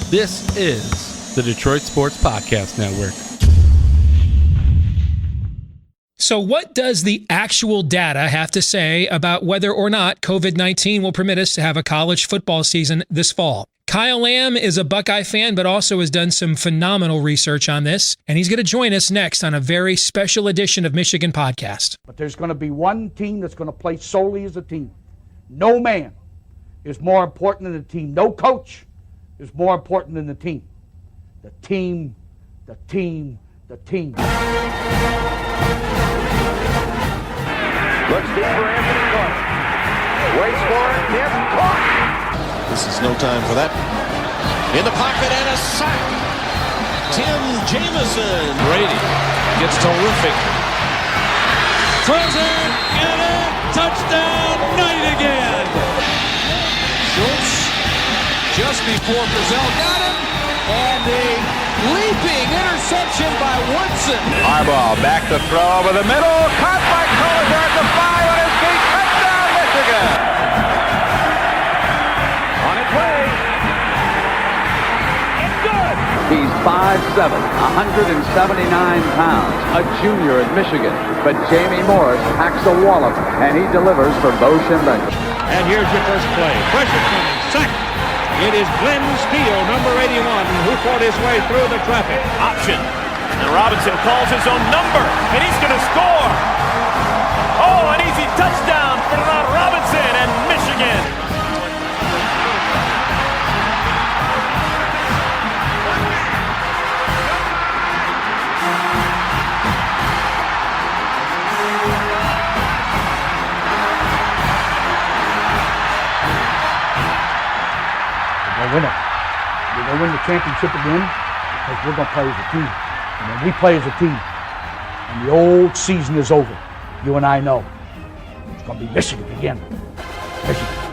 This is the Detroit Sports Podcast Network. So what does the actual data have to say about whether or not COVID-19 will permit us to have a college football season this fall? Kyle Lamb is a Buckeye fan, but also has done some phenomenal research on this, and he's going to join us next on a very special edition of Michigan Podcast. But there's going to be one team that's going to play solely as a team. No man is more important than the team. No coach is more important than the team. The team, the team, the team. Looks deep for Anthony Clark. Waits for it. Hit. Caught. This is no time for that. In the pocket and a sack. Tim Jamison. Brady gets terrific. Throws it. Get it. Touchdown. Knight again. Schultz just before Brazil got him. And a leaping interception by Woodson. Harbaugh back to throw over the middle. Caught by Collier at the 5 on his feet. Touchdown, Michigan. On its way. It's good. He's 5'7", 179 pounds, a junior at Michigan. But Jamie Morris packs a wallop, and he delivers for Bo Schembechler. And here's your first play. Pressure coming. Sack. It is Glenn Steele, number 81, who fought his way through the traffic. Option. And Robinson calls his own number, and he's going to score. Oh, an easy touchdown for Robinson and Michigan. Win it. We're going to win the championship again because we're going to play as a team. And when we play as a team and the old season is over, you and I know it's going to be Michigan again. Michigan.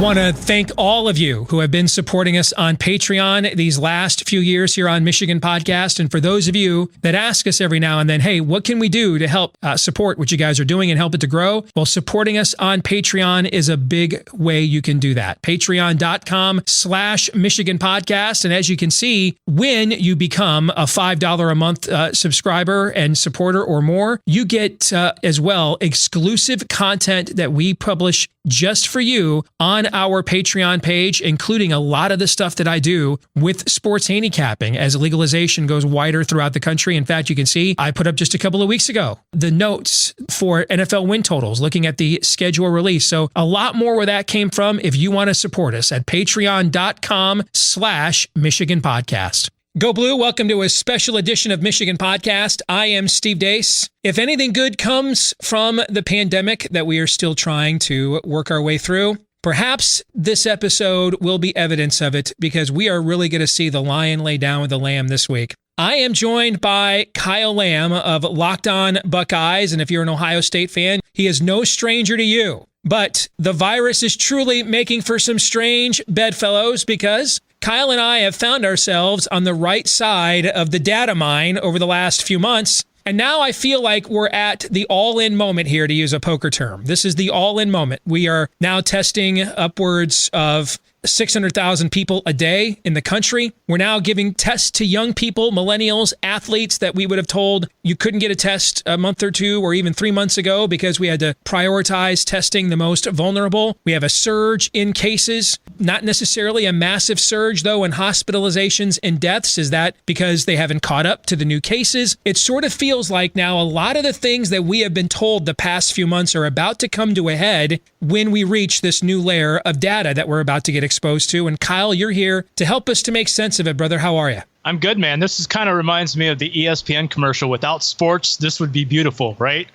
Want to thank all of you who have been supporting us on Patreon these last few years here on Michigan Podcast. And for those of you that ask us every now and then, hey, what can we do to help support what you guys are doing and help it to grow? Well, supporting us on Patreon is a big way you can do that. Patreon.com/Michigan Podcast. And as you can see, when you become a $5 a month subscriber and supporter or more, you get as well exclusive content that we publish just for you on our Patreon page, including a lot of the stuff that I do with sports handicapping as legalization goes wider throughout the country. In fact, you can see I put up just a couple of weeks ago the notes for NFL win totals, looking at the schedule release. So a lot more where that came from if you want to support us at patreon.com/Michigan Podcast. Go Blue, welcome to a special edition of Michigan Podcast. I am Steve Deace. If anything good comes from the pandemic that we are still trying to work our way through, perhaps this episode will be evidence of it because we are really going to see the lion lay down with the lamb this week. I am joined by Kyle Lamb of Locked On Buckeyes, and if you're an Ohio State fan, he is no stranger to you. But the virus is truly making for some strange bedfellows because Kyle and I have found ourselves on the right side of the data mine over the last few months. And now I feel like we're at the all-in moment here, to use a poker term. This is the all-in moment. We are now testing upwards of 600,000 people a day in the country. We're now giving tests to young people, millennials, athletes that we would have told you couldn't get a test a month or two or even 3 months ago because we had to prioritize testing the most vulnerable. We have a surge in cases, not necessarily a massive surge, though, in hospitalizations and deaths. Is that because they haven't caught up to the new cases? It sort of feels like now a lot of the things that we have been told the past few months are about to come to a head when we reach this new layer of data that we're about to get exposed to. And Kyle, you're here to help us to make sense of it, brother. How are you? I'm good, man. This is kind of reminds me of the ESPN commercial. Without sports, this would be beautiful, right?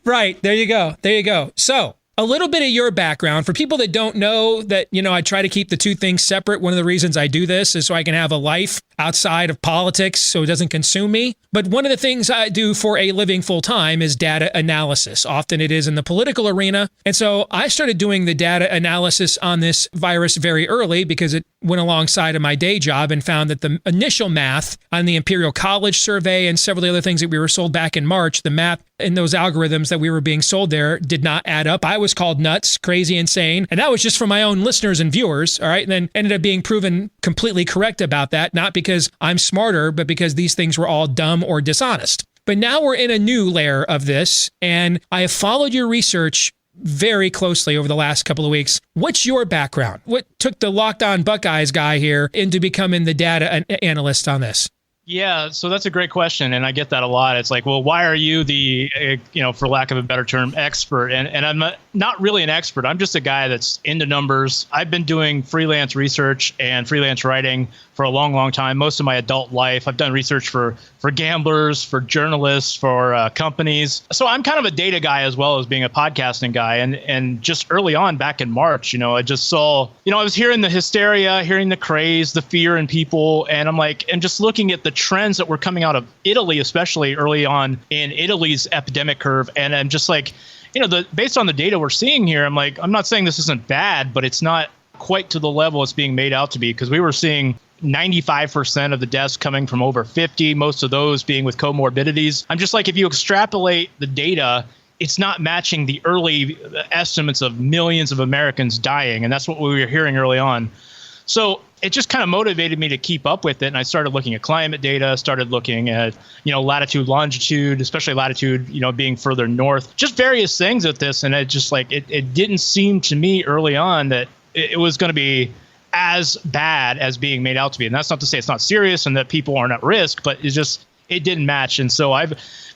Right. There you go. So a little bit of your background for people that don't know that, I try to keep the two things separate. One of the reasons I do this is so I can have a life outside of politics so it doesn't consume me. But one of the things I do for a living full time is data analysis. Often it is in the political arena. And so I started doing the data analysis on this virus very early because it went alongside of my day job and found that the initial math on the Imperial College survey and several of the other things that we were sold back in March, the math in those algorithms that we were being sold there did not add up. I was called nuts, crazy, insane. And that was just for my own listeners and viewers. All right. And then ended up being proven completely correct about that, not because I'm smarter, but because these things were all dumb or dishonest. But now we're in a new layer of this, and I have followed your research very closely over the last couple of weeks. What's your background? What took the Locked On Buckeyes guy here into becoming the data analyst on this? Yeah, so that's a great question, and I get that a lot. It's like, well, why are you the, for lack of a better term, expert? And I'm not really an expert. I'm just a guy that's into numbers. I've been doing freelance research and freelance writing for a long, long time, most of my adult life. I've done research for gamblers, for journalists, for companies. So I'm kind of a data guy as well as being a podcasting guy. And just early on, back in March, I just saw, I was hearing the hysteria, hearing the craze, the fear in people. And I'm just looking at the trends that were coming out of Italy, especially early on in Italy's epidemic curve. And I'm just like, based on the data we're seeing here, I'm not saying this isn't bad, but it's not quite to the level it's being made out to be, because we were seeing 95% of the deaths coming from over 50, most of those being with comorbidities. I'm just like, if you extrapolate the data, it's not matching the early estimates of millions of Americans dying. And that's what we were hearing early on. So it just kind of motivated me to keep up with it. And I started looking at climate data, started looking at, latitude, longitude, especially latitude, being further north, just various things at this. And it just it didn't seem to me early on that it was going to be as bad as being made out to be. And that's not to say it's not serious and that people aren't at risk, but it didn't match. And so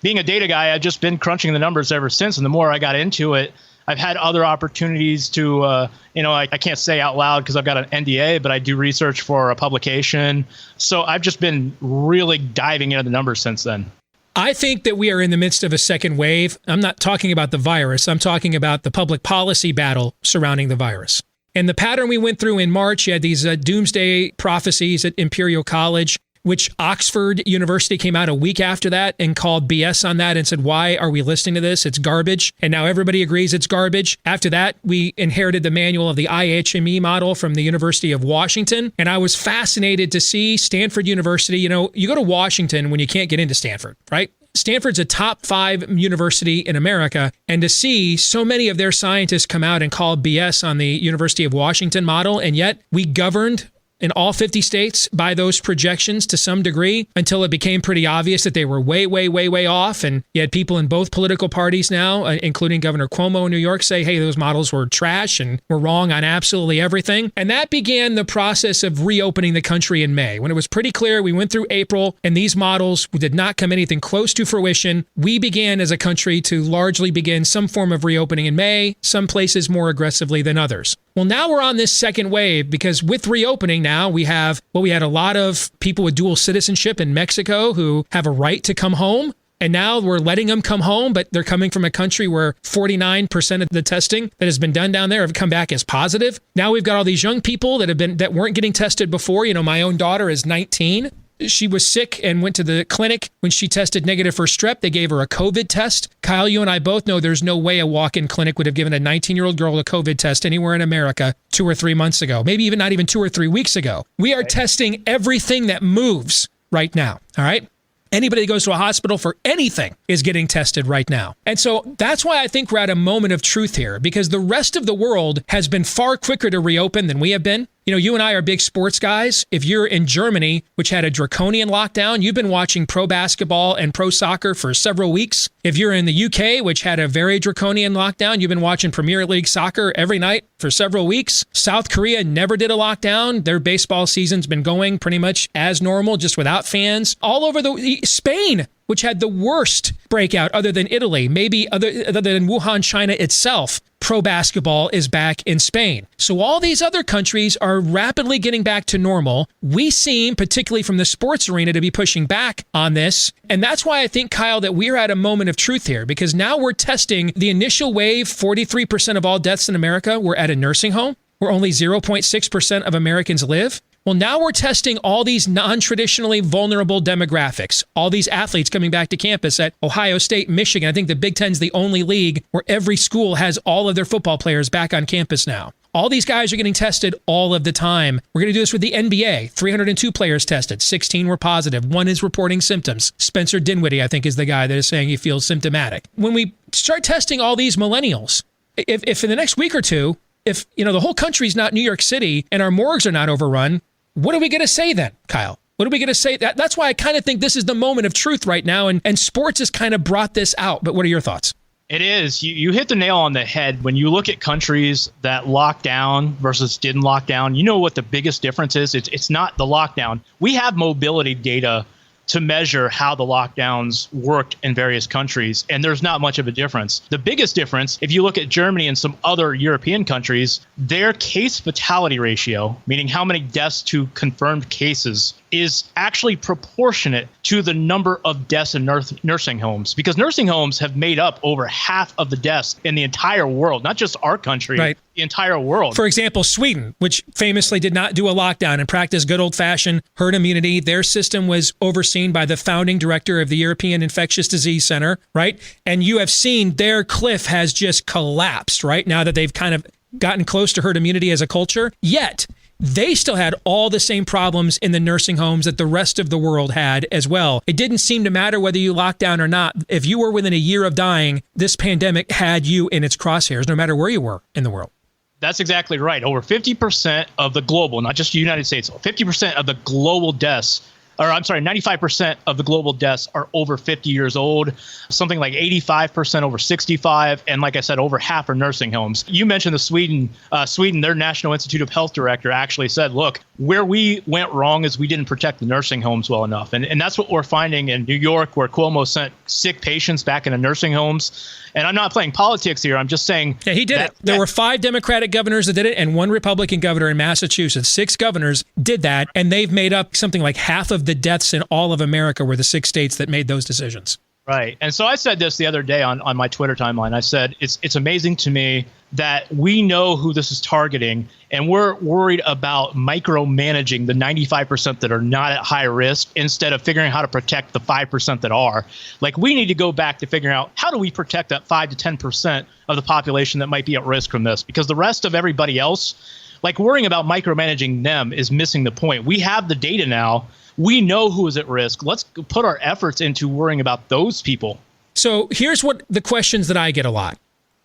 being a data guy, I've just been crunching the numbers ever since. And the more I got into it, I've had other opportunities to, I can't say out loud because I've got an NDA, but I do research for a publication. So I've just been really diving into the numbers since then. I think that we are in the midst of a second wave. I'm not talking about the virus. I'm talking about the public policy battle surrounding the virus. And the pattern we went through in March, you had these doomsday prophecies at Imperial College, which Oxford University came out a week after that and called BS on that and said, why are we listening to this? It's garbage. And now everybody agrees it's garbage. After that, we inherited the manual of the IHME model from the University of Washington. And I was fascinated to see Stanford University. You go to Washington when you can't get into Stanford, right? Stanford's a top 5 university in America, and to see so many of their scientists come out and call BS on the University of Washington model, and yet we governed in all 50 states by those projections to some degree until it became pretty obvious that they were way, way, way, way off. And you had people in both political parties now, including Governor Cuomo in New York, say, hey, those models were trash and were wrong on absolutely everything. And that began the process of reopening the country in May. When it was pretty clear, we went through April and these models did not come anything close to fruition. We began as a country to largely begin some form of reopening in May, some places more aggressively than others. Well, now we're on this second wave because with reopening now, we had a lot of people with dual citizenship in Mexico who have a right to come home. And now we're letting them come home, but they're coming from a country where 49% of the testing that has been done down there have come back as positive. Now we've got all these young people that weren't getting tested before. My own daughter is 19. She was sick and went to the clinic. When she tested negative for strep, they gave her a COVID test. Kyle, you and I both know there's no way a walk-in clinic would have given a 19-year-old girl a COVID test anywhere in America 2 or 3 months ago, maybe even not even 2 or 3 weeks ago. We are testing everything that moves right now, all right? Anybody that goes to a hospital for anything is getting tested right now. And so that's why I think we're at a moment of truth here, because the rest of the world has been far quicker to reopen than we have been. You and I are big sports guys. If you're in Germany, which had a draconian lockdown, you've been watching pro basketball and pro soccer for several weeks. If you're in the UK, which had a very draconian lockdown, you've been watching Premier League soccer every night for several weeks. South Korea never did a lockdown. Their baseball season's been going pretty much as normal, just without fans. All over Spain which had the worst breakout other than Italy, maybe other than Wuhan, China itself, pro basketball is back in Spain. So all these other countries are rapidly getting back to normal. We seem, particularly from the sports arena, to be pushing back on this. And that's why I think, Kyle, that we're at a moment of truth here, because now we're testing the initial wave. 43% of all deaths in America were at a nursing home, where only 0.6% of Americans live. Well, now we're testing all these non-traditionally vulnerable demographics, all these athletes coming back to campus at Ohio State, Michigan. I think the Big Ten's the only league where every school has all of their football players back on campus now. All these guys are getting tested all of the time. We're going to do this with the NBA. 302 players tested. 16 were positive. 1 is reporting symptoms. Spencer Dinwiddie, I think, is the guy that is saying he feels symptomatic. When we start testing all these millennials, if in the next week or two, if the whole country's not New York City and our morgues are not overrun, what are we going to say then, Kyle? What are we going to say? That's why I kind of think this is the moment of truth right now, and sports has kind of brought this out. But what are your thoughts? It is. You hit the nail on the head. When you look at countries that lock down versus didn't lock down, you know what the biggest difference is? It's not the lockdown. We have mobility data to measure how the lockdowns worked in various countries, and there's not much of a difference. The biggest difference, if you look at Germany and some other European countries, their case fatality ratio, meaning how many deaths to confirmed cases, is actually proportionate to the number of deaths in nursing homes, because nursing homes have made up over half of the deaths in the entire world, not just our country, right. The entire world. For example, Sweden, which famously did not do a lockdown and practiced good old-fashioned herd immunity, their system was overseen by the founding director of the European Infectious Disease Center, right? And you have seen their cliff has just collapsed, right? Now that they've kind of gotten close to herd immunity as a culture, yet they still had all the same problems in the nursing homes that the rest of the world had as well. It didn't seem to matter whether you locked down or not. If you were within a year of dying, this pandemic had you in its crosshairs, no matter where you were in the world. That's exactly right. Over 50% of the global, not just the United States, 50% of the global deaths, 95% of the global deaths are over 50 years old, something like 85% over 65, and like I said, over half are nursing homes. You mentioned the Sweden, their National Institute of Health director actually said, look, where we went wrong is we didn't protect the nursing homes well enough. And that's what we're finding in New York, where Cuomo sent sick patients back into nursing homes. And I'm not playing politics here. I'm just saying. Yeah, he did it. There were 5 Democratic governors that did it and 1 Republican governor in Massachusetts. 6 governors did that, and they've made up something like half of the deaths in all of America were the 6 states that made those decisions. Right. And so I said this the other day on my Twitter timeline. I said, it's amazing to me that we know who this is targeting, and we're worried about micromanaging the 95% that are not at high risk instead of figuring out how to protect the 5% that are. Like, we need to go back to figuring out how do we protect that 5 to 10% of the population that might be at risk from this, because the rest of everybody else, like, worrying about micromanaging them is missing the point. We have the data now. We know who is at risk. Let's put our efforts into worrying about those people. So here's what the questions that I get a lot.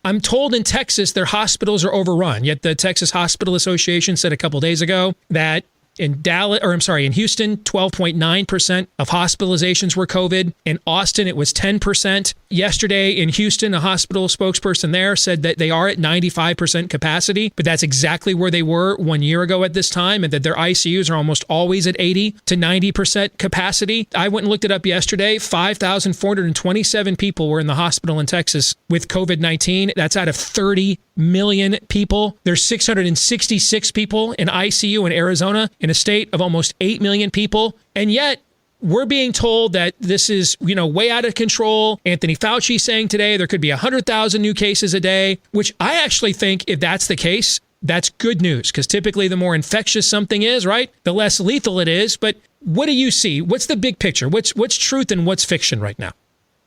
I'm told in Texas their hospitals are overrun, yet the Texas Hospital Association said a couple days ago that in Houston, 12.9% of hospitalizations were COVID. In Austin, it was 10%. Yesterday in Houston, a hospital spokesperson there said that they are at 95% capacity, but that's exactly where they were 1 year ago at this time, and that their ICUs are almost always at 80 to 90% capacity. I went and looked it up yesterday. 5,427 people were in the hospital in Texas with COVID-19. That's out of 30 million people. There's 666 people in ICU in Arizona, in a state of almost 8 million people. And yet we're being told that this is, way out of control. Anthony Fauci saying today there could be 100,000 new cases a day, which I actually think, if that's the case, that's good news, because typically the more infectious something is, right, the less lethal it is. But what do you see? What's the big picture? What's truth and what's fiction right now?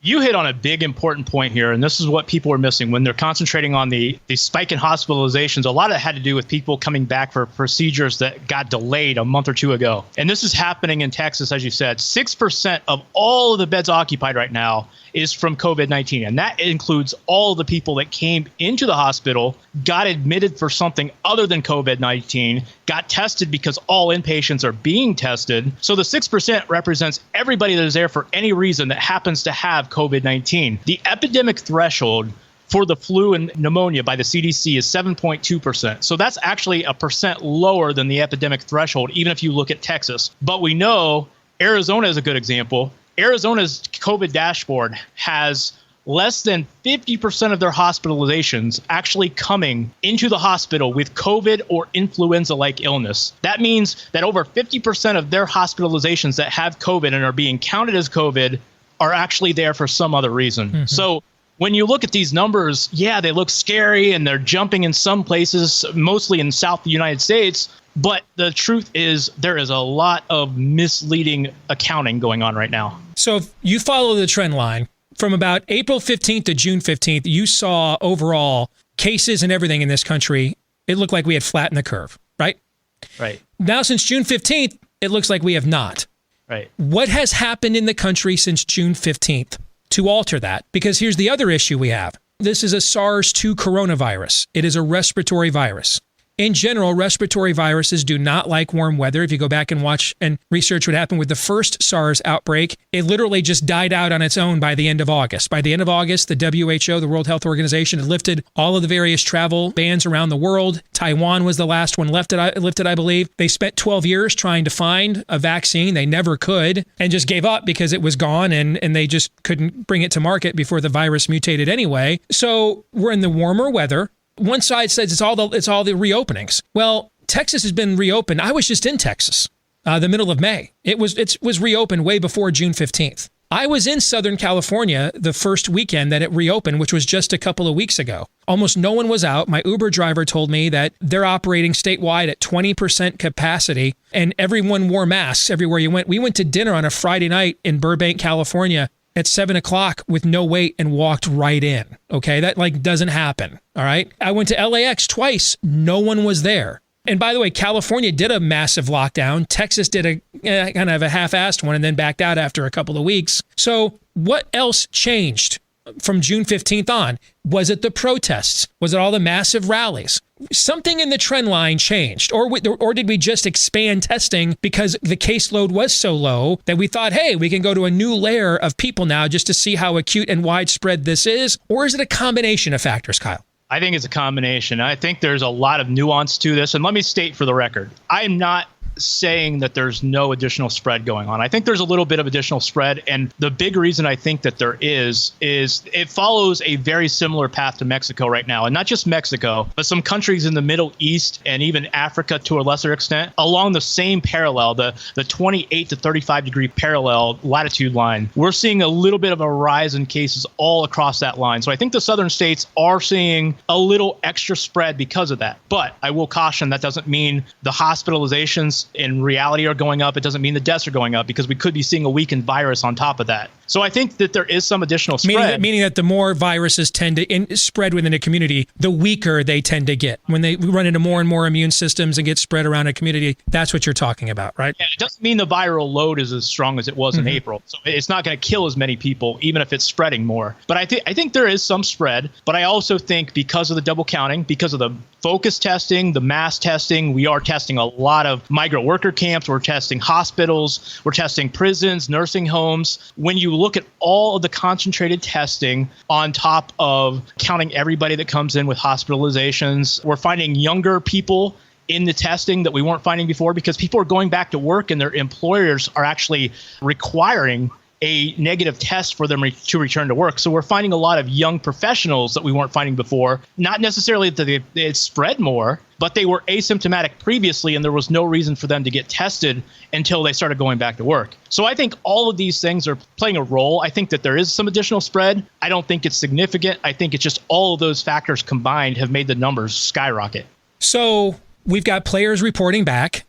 You hit on a big important point here, and this is what people are missing when they're concentrating on the spike in hospitalizations. A lot of it had to do with people coming back for procedures that got delayed a month or 2 ago. And this is happening in Texas, as you said. 6% of all of the beds occupied right now is from COVID-19. And that includes all of the people that came into the hospital, got admitted for something other than COVID-19, got tested because all inpatients are being tested. So the 6% represents everybody that is there for any reason that happens to have COVID-19. The epidemic threshold for the flu and pneumonia by the CDC is 7.2%. So that's actually a percent lower than the epidemic threshold, even if you look at Texas. But we know Arizona is a good example. Arizona's COVID dashboard has less than 50% of their hospitalizations actually coming into the hospital with COVID or influenza-like illness. That means that over 50% of their hospitalizations that have COVID and are being counted as COVID are actually there for some other reason. Mm-hmm. So when you look at these numbers, yeah, they look scary and they're jumping in some places, mostly in South United States. But the truth is there is a lot of misleading accounting going on right now. So if you follow the trend line, from about April 15th to June 15th, you saw overall cases and everything in this country. It looked like we had flattened the curve, right? Right. Now, since June 15th, it looks like we have not. Right. What has happened in the country since June 15th to alter that? Because here's the other issue we have. This is a SARS-2 coronavirus. It is a respiratory virus. In general, respiratory viruses do not like warm weather. If you go back and watch and research what happened with the first SARS outbreak, it literally just died out on its own by the end of August. By the end of August, the WHO, the World Health Organization, had lifted all of the various travel bans around the world. Taiwan was the last one lifted, I believe. They spent 12 years trying to find a vaccine. They never could and just gave up because it was gone and they just couldn't bring it to market before the virus mutated anyway. So we're in the warmer weather. One side says it's all the reopenings. Well, Texas has been reopened. I was just in Texas, the middle of May. It was reopened way before June 15th. I was in Southern California the first weekend that it reopened, which was just a couple of weeks ago. Almost no one was out. My Uber driver told me that they're operating statewide at 20% capacity, and everyone wore masks everywhere you went. We went to dinner on a Friday night in Burbank, California, at 7 o'clock with no wait and walked right in. Okay, that doesn't happen. All right. I went to LAX twice. No one was there. And by the way, California did a massive lockdown. Texas did a kind of a half-assed one and then backed out after a couple of weeks. So what else changed from June 15th on? Was it the protests? Was it all the massive rallies? Something in the trend line changed, or did we just expand testing because the caseload was so low that we thought, hey, we can go to a new layer of people now just to see how acute and widespread this is? Or is it a combination of factors, Kyle? I think it's a combination. I think there's a lot of nuance to this. And let me state for the record, I am not saying that there's no additional spread going on. I think there's a little bit of additional spread. And the big reason I think that there is it follows a very similar path to Mexico right now. And not just Mexico, but some countries in the Middle East and even Africa to a lesser extent, along the same parallel, the 28 to 35 degree parallel latitude line. We're seeing a little bit of a rise in cases all across that line. So I think the southern states are seeing a little extra spread because of that. But I will caution that doesn't mean the hospitalizations in reality are going up. It doesn't mean the deaths are going up because we could be seeing a weakened virus on top of that. So I think that there is some additional spread. Meaning that the more viruses tend to spread within a community, the weaker they tend to get. When they run into more and more immune systems and get spread around a community, that's what you're talking about, right? Yeah, it doesn't mean the viral load is as strong as it was in April. So it's not going to kill as many people, even if it's spreading more. But I think there is some spread. But I also think because of the double counting, because of the focus testing, the mass testing, we are testing a lot of migrant worker camps. We're testing hospitals. We're testing prisons, nursing homes. When you look at all of the concentrated testing on top of counting everybody that comes in with hospitalizations, we're finding younger people in the testing that we weren't finding before because people are going back to work and their employers are actually requiring a negative test for them to return to work. So we're finding a lot of young professionals that we weren't finding before. Not necessarily that it spread more, but they were asymptomatic previously and there was no reason for them to get tested until they started going back to work. So I think all of these things are playing a role. I think that there is some additional spread. I don't think it's significant. I think it's just all of those factors combined have made the numbers skyrocket. So we've got players reporting back.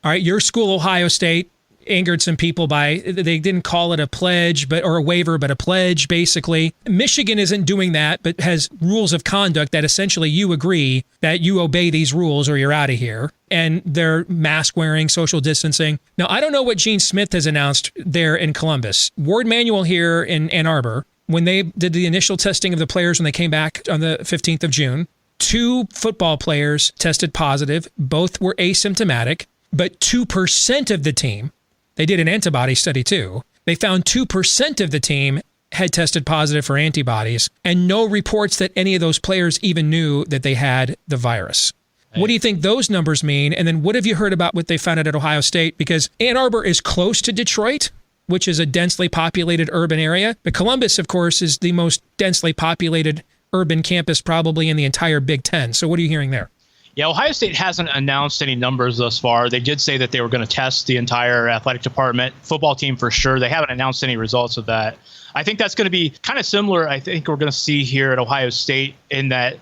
All right, your school, Ohio State, angered some people by, they didn't call it a pledge or a waiver, but a pledge, basically. Michigan isn't doing that, but has rules of conduct that essentially you agree that you obey these rules or you're out of here. And they're mask wearing, social distancing. Now, I don't know what Gene Smith has announced there in Columbus. Ward Manuel here in Ann Arbor, when they did the initial testing of the players when they came back on the 15th of June, 2 football players tested positive. Both were asymptomatic, but 2% of the team, they did an antibody study too. They found 2% of the team had tested positive for antibodies and no reports that any of those players even knew that they had the virus. Hey. What do you think those numbers mean? And then what have you heard about what they found out at Ohio State? Because Ann Arbor is close to Detroit. which is a densely populated urban area. But Columbus, of course, is the most densely populated urban campus probably in the entire Big Ten. So what are you hearing there? Yeah, Ohio State hasn't announced any numbers thus far. They did say that they were going to test the entire athletic department, football team for sure. They haven't announced any results of that. I think that's going to be kind of similar, I think we're going to see here at Ohio State, in that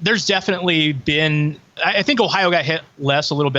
there's definitely been, I think Ohio got hit less, a little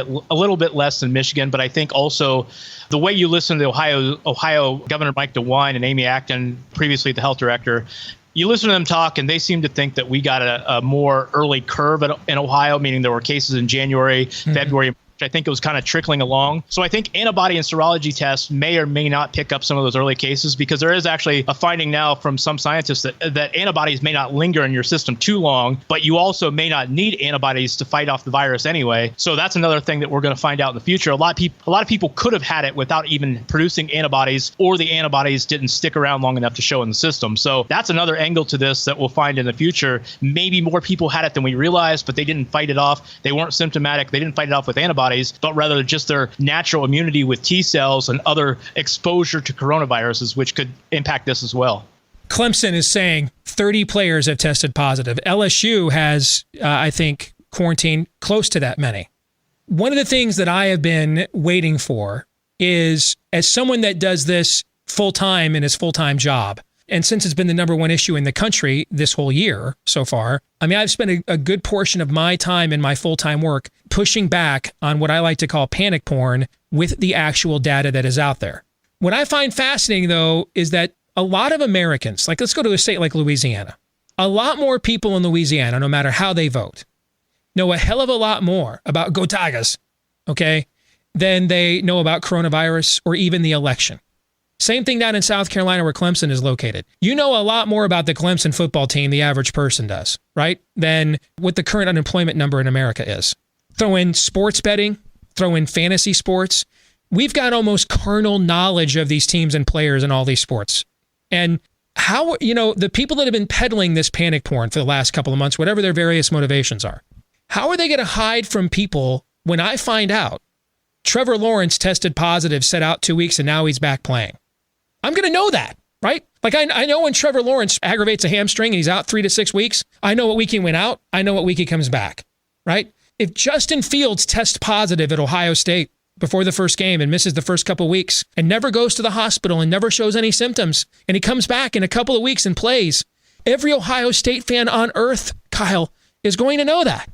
bit less than Michigan, but I think also the way you listen to Ohio Governor Mike DeWine and Amy Acton, previously the health director, you listen to them talk, and they seem to think that we got a more early curve in Ohio, meaning there were cases in January, February, I think it was kind of trickling along. So I think antibody and serology tests may or may not pick up some of those early cases, because there is actually a finding now from some scientists that antibodies may not linger in your system too long, but you also may not need antibodies to fight off the virus anyway. So that's another thing that we're going to find out in the future. A lot of people could have had it without even producing antibodies, or the antibodies didn't stick around long enough to show in the system. So that's another angle to this that we'll find in the future. Maybe more people had it than we realized, but they didn't fight it off. They weren't symptomatic. They didn't fight it off with antibodies, but rather just their natural immunity with T cells and other exposure to coronaviruses, which could impact this as well. Clemson is saying 30 players have tested positive. LSU has, I think, quarantined close to that many. One of the things that I have been waiting for is, as someone that does this full-time in his full-time job, and since it's been the number one issue in the country this whole year so far, I mean, I've spent a good portion of my time in my full-time work pushing back on what I like to call panic porn with the actual data that is out there. What I find fascinating, though, is that a lot of Americans, like let's go to a state like Louisiana, a lot more people in Louisiana, no matter how they vote, know a hell of a lot more about Go Tigers, okay, than they know about coronavirus or even the election. Same thing down in South Carolina where Clemson is located. You know a lot more about the Clemson football team, the average person does, right, than what the current unemployment number in America is. Throw in sports betting, throw in fantasy sports. We've got almost carnal knowledge of these teams and players in all these sports. And how, the people that have been peddling this panic porn for the last couple of months, whatever their various motivations are, how are they going to hide from people when I find out Trevor Lawrence tested positive, set out 2 weeks, and now he's back playing? I'm going to know that, right? Like I know when Trevor Lawrence aggravates a hamstring and he's out 3 to 6 weeks, I know what week he went out. I know what week he comes back, right? If Justin Fields tests positive at Ohio State before the first game and misses the first couple weeks and never goes to the hospital and never shows any symptoms, and he comes back in a couple of weeks and plays, every Ohio State fan on earth, Kyle, is going to know that.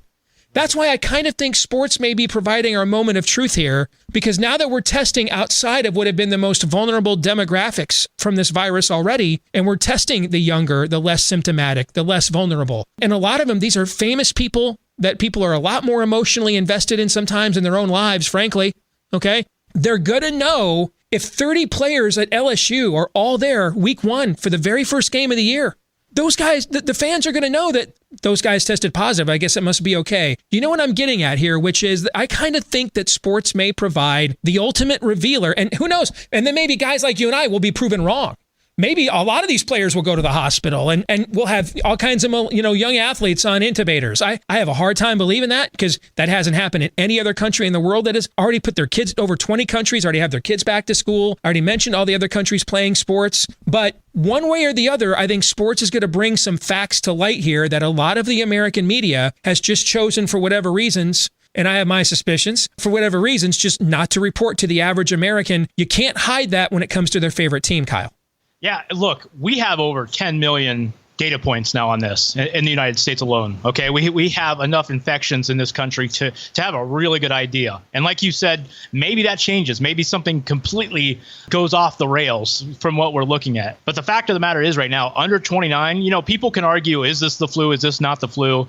That's why I kind of think sports may be providing our moment of truth here, because now that we're testing outside of what have been the most vulnerable demographics from this virus already, and we're testing the younger, the less symptomatic, the less vulnerable. And a lot of them, these are famous people that people are a lot more emotionally invested in sometimes in their own lives, frankly, okay? They're going to know if 30 players at LSU are all there week one for the very first game of the year. Those guys, the fans are going to know that those guys tested positive. I guess it must be okay. You know what I'm getting at here, which is I kind of think that sports may provide the ultimate revealer. And who knows? And then maybe guys like you and I will be proven wrong. Maybe a lot of these players will go to the hospital and we'll have all kinds of, young athletes on intubators. I have a hard time believing that, because that hasn't happened in any other country in the world that has already put their kids, over 20 countries already have their kids back to school. I already mentioned all the other countries playing sports. But one way or the other, I think sports is going to bring some facts to light here that a lot of the American media has just chosen, for whatever reasons, and I have my suspicions, for whatever reasons, just not to report to the average American. You can't hide that when it comes to their favorite team, Kyle. Yeah, look, we have over 10 million data points now on this in the United States alone. Okay, we have enough infections in this country to have a really good idea. And like you said, maybe that changes. Maybe something completely goes off the rails from what we're looking at. But the fact of the matter is, right now, under 29, people can argue, is this the flu? Is this not the flu?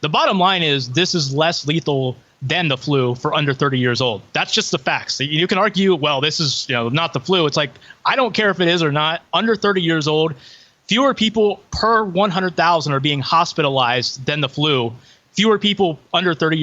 The bottom line is, this is less lethal than the flu for under 30 years old. That's just the facts. You can argue, well, this is not the flu. It's like, I don't care if it is or not. Under 30 years old, fewer people per 100,000 are being hospitalized than the flu. Fewer people under 30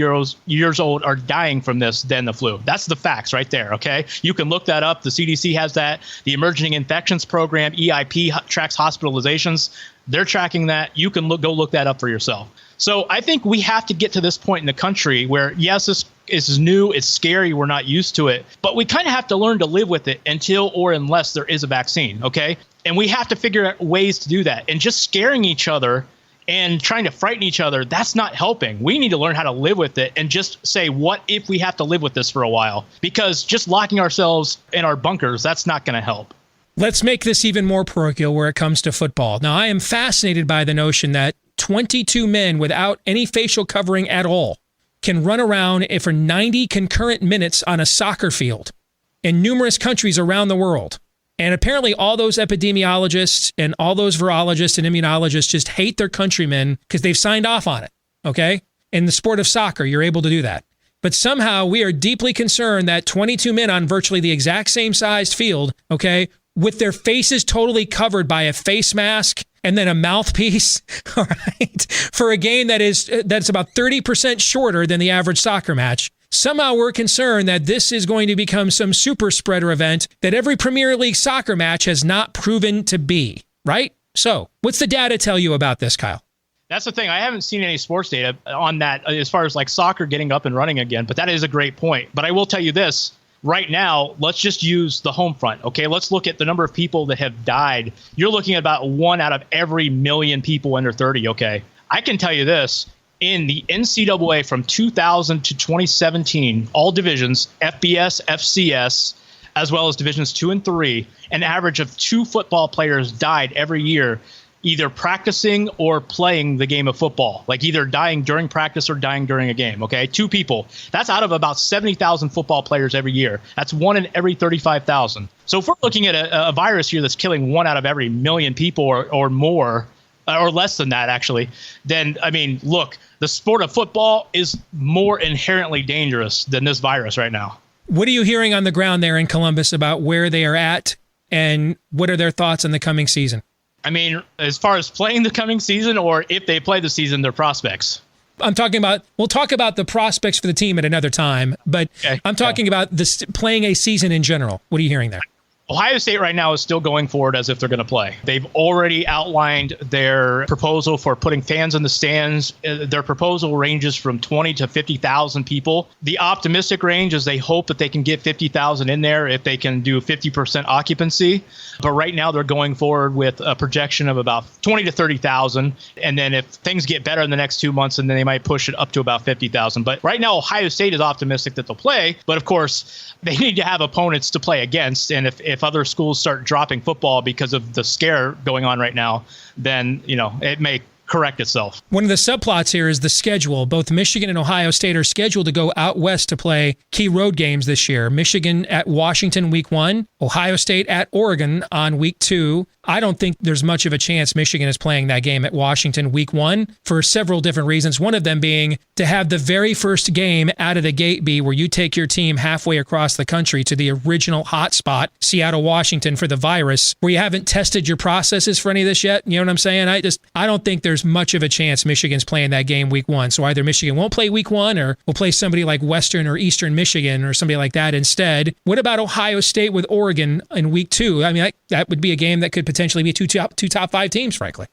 years old are dying from this than the flu. That's the facts right there, okay? You can look that up. The CDC has that. The Emerging Infections Program, EIP, tracks hospitalizations. They're tracking that. You can go look that up for yourself. So I think we have to get to this point in the country where, yes, this is new. It's scary. We're not used to it. But we kind of have to learn to live with it until or unless there is a vaccine, okay? And we have to figure out ways to do that. And just scaring each other and trying to frighten each other, that's not helping. We need to learn how to live with it and just say, what if we have to live with this for a while? Because just locking ourselves in our bunkers, that's not going to help. Let's make this even more parochial where it comes to football. Now, I am fascinated by the notion that 22 men without any facial covering at all can run around for 90 concurrent minutes on a soccer field in numerous countries around the world. And apparently all those epidemiologists and all those virologists and immunologists just hate their countrymen because they've signed off on it, okay? In the sport of soccer, you're able to do that. But somehow we are deeply concerned that 22 men on virtually the exact same sized field, okay, with their faces totally covered by a face mask and then a mouthpiece, all right, for a game that's about 30% shorter than the average soccer match. Somehow we're concerned that this is going to become some super spreader event that every Premier League soccer match has not proven to be, right? So what's the data tell you about this, Kyle? That's the thing. I haven't seen any sports data on that as far as like soccer getting up and running again, but that is a great point. But I will tell you this. Right now, let's just use the home front, okay? Let's look at the number of people that have died. You're looking at about 1 out of every million people under 30, okay? I can tell you this. In the NCAA from 2000 to 2017, all divisions, FBS, FCS, as well as divisions 2 and 3, an average of 2 football players died every year, either practicing or playing the game of football, like either dying during practice or dying during a game, okay? 2 people. That's out of about 70,000 football players every year. That's 1 in every 35,000. So if we're looking at a virus here that's killing 1 out of every million people or more, or less than that, actually, then, I mean, look, the sport of football is more inherently dangerous than this virus right now. What are you hearing on the ground there in Columbus about where they are at, and what are their thoughts on the coming season? I mean, as far as playing the coming season, or if they play the season, their prospects. I'm talking about, we'll talk about the prospects for the team at another time, but okay. I'm talking about this playing a season in general. What are you hearing there? Ohio State right now is still going forward as if they're going to play. They've already outlined their proposal for putting fans in the stands. Their proposal ranges from 20 to 50,000 people. The optimistic range is they hope that they can get 50,000 in there if they can do 50% occupancy. But right now they're going forward with a projection of about 20 to 30,000. And then if things get better in the next 2 months, then they might push it up to about 50,000. But right now Ohio State is optimistic that they'll play. But of course, they need to have opponents to play against. And if other schools start dropping football because of the scare going on right now, then, you know, it may correct itself. One of the subplots here is the schedule. Both Michigan and Ohio State are scheduled to go out west to play key road games this year. Michigan at Washington week 1, Ohio State at Oregon on week 2. I don't think there's much of a chance Michigan is playing that game at Washington week 1 for several different reasons. One of them being to have the very first game out of the gate be where you take your team halfway across the country to the original hotspot, Seattle, Washington, for the virus, where you haven't tested your processes for any of this yet. You know what I'm saying? I don't think there's much of a chance Michigan's playing that game week 1. So either Michigan won't play week 1 or we'll play somebody like Western or Eastern Michigan or somebody like that instead. What about Ohio State with Oregon in week 2? I mean, that would be a game that could potentially be two top 5 teams, frankly.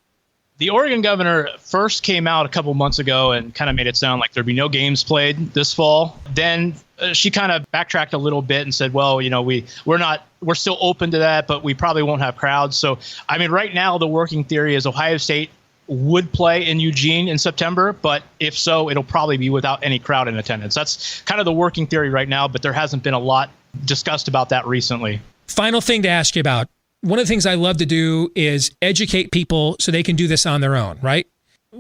The Oregon governor first came out a couple months ago and kind of made it sound like there'd be no games played this fall. Then she kind of backtracked a little bit and said, well, you know, we're still open to that, but we probably won't have crowds. So, I mean, right now the working theory is Ohio State would play in Eugene in September, but if so, it'll probably be without any crowd in attendance. That's kind of the working theory right now, but there hasn't been a lot discussed about that recently. Final thing to ask you about. One of the things I love to do is educate people so they can do this on their own, right?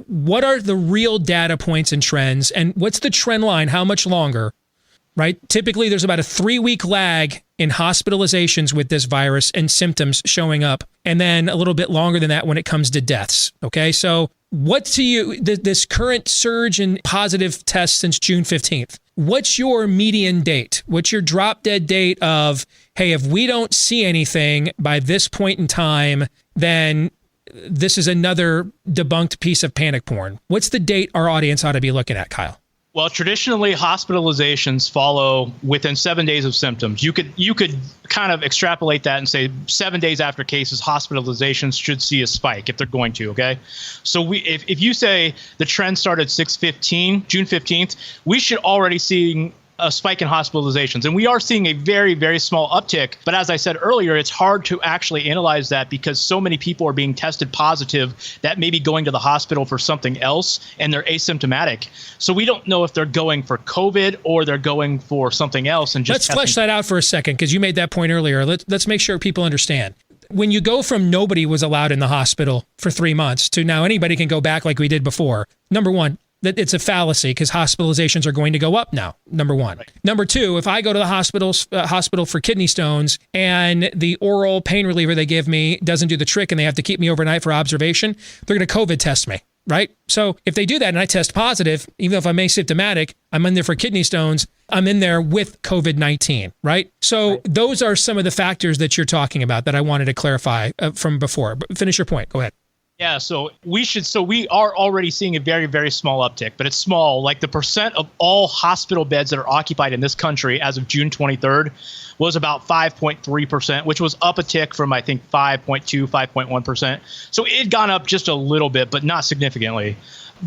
What are the real data points and trends, and what's the trend line? How much longer, right? Typically, there's about a 3-week lag in hospitalizations with this virus and symptoms showing up, and then a little bit longer than that when it comes to deaths, okay? So what to you, this current surge in positive tests since June 15th, what's your median date? What's your drop dead date of, hey, if we don't see anything by this point in time, then this is another debunked piece of panic porn? What's the date our audience ought to be looking at, Kyle? Well, traditionally, hospitalizations follow within 7 days of symptoms. You could kind of extrapolate that and say 7 days after cases, hospitalizations should see a spike if they're going to. Okay, so if you say the trend started June 15th, we should already see a spike in hospitalizations. And we are seeing a very, very small uptick. But as I said earlier, it's hard to actually analyze that because so many people are being tested positive that may be going to the hospital for something else and they're asymptomatic. So we don't know if they're going for COVID or they're going for something else. And just let's flesh that out for a second, because you made that point earlier. Let's make sure people understand. When you go from nobody was allowed in the hospital for 3 months to now anybody can go back like we did before, number one, that it's a fallacy because hospitalizations are going to go up now, number one. Right. Number two, if I go to the hospital for kidney stones and the oral pain reliever they give me doesn't do the trick and they have to keep me overnight for observation, they're going to COVID test me, right? So if they do that and I test positive, even if I'm asymptomatic, I'm in there for kidney stones, I'm in there with COVID-19, right? So those are some of the factors that you're talking about that I wanted to clarify from before. But finish your point. Go ahead. Yeah, so we are already seeing a very, very small uptick, but it's small. Like the percent of all hospital beds that are occupied in this country as of June 23rd was about 5.3%, which was up a tick from, I think, 5.2, 5.1%. So it had gone up just a little bit, but not significantly.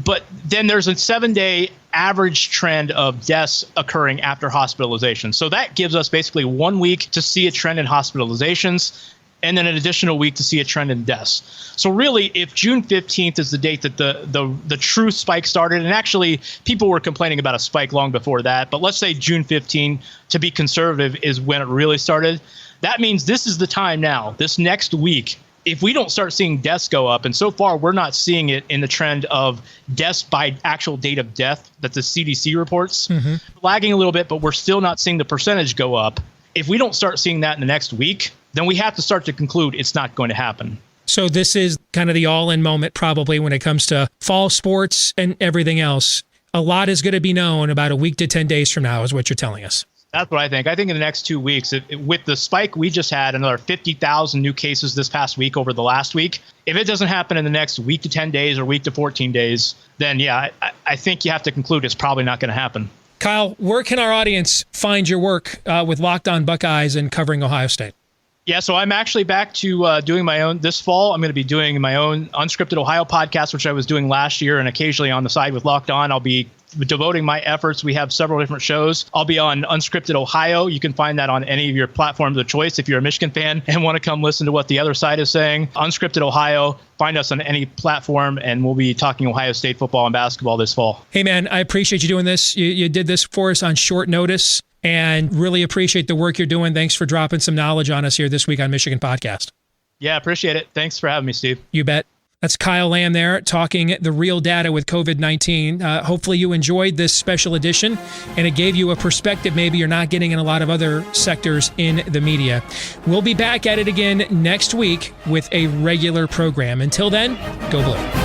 But then there's a 7-day average trend of deaths occurring after hospitalization. So that gives us basically 1 week to see a trend in hospitalizations, and then an additional week to see a trend in deaths. So really, if June 15th is the date that the true spike started, and actually people were complaining about a spike long before that, but let's say June 15, to be conservative, is when it really started, that means this is the time now, this next week, if we don't start seeing deaths go up, and so far we're not seeing it in the trend of deaths by actual date of death that the CDC reports, lagging a little bit, but we're still not seeing the percentage go up. If we don't start seeing that in the next week, then we have to start to conclude it's not going to happen. So this is kind of the all-in moment probably when it comes to fall sports and everything else. A lot is going to be known about a week to 10 days from now is what you're telling us. That's what I think. I think in the next 2 weeks, with the spike we just had, another 50,000 new cases this past week over the last week. If it doesn't happen in the next week to 10 days or week to 14 days, then yeah, I think you have to conclude it's probably not going to happen. Kyle, where can our audience find your work with Locked On Buckeyes and covering Ohio State? Yeah, so I'm actually back to doing my own this fall. I'm going to be doing my own Unscripted Ohio podcast, which I was doing last year, and occasionally on the side with Locked On. I'll be devoting my efforts. We have several different shows. I'll be on Unscripted Ohio. You can find that on any of your platforms of choice if you're a Michigan fan and want to come listen to what the other side is saying. Unscripted Ohio. Find us on any platform, and we'll be talking Ohio State football and basketball this fall. Hey, man, I appreciate you doing this. You did this for us on short notice, and really appreciate the work you're doing. Thanks for dropping some knowledge on us here this week on Michigan Podcast. Yeah, appreciate it. Thanks for having me, Steve. You bet. That's Kyle Lamb there talking the real data with COVID-19. Hopefully you enjoyed this special edition and it gave you a perspective maybe you're not getting in a lot of other sectors in the media. We'll be back at it again next week with a regular program. Until then, go Blue.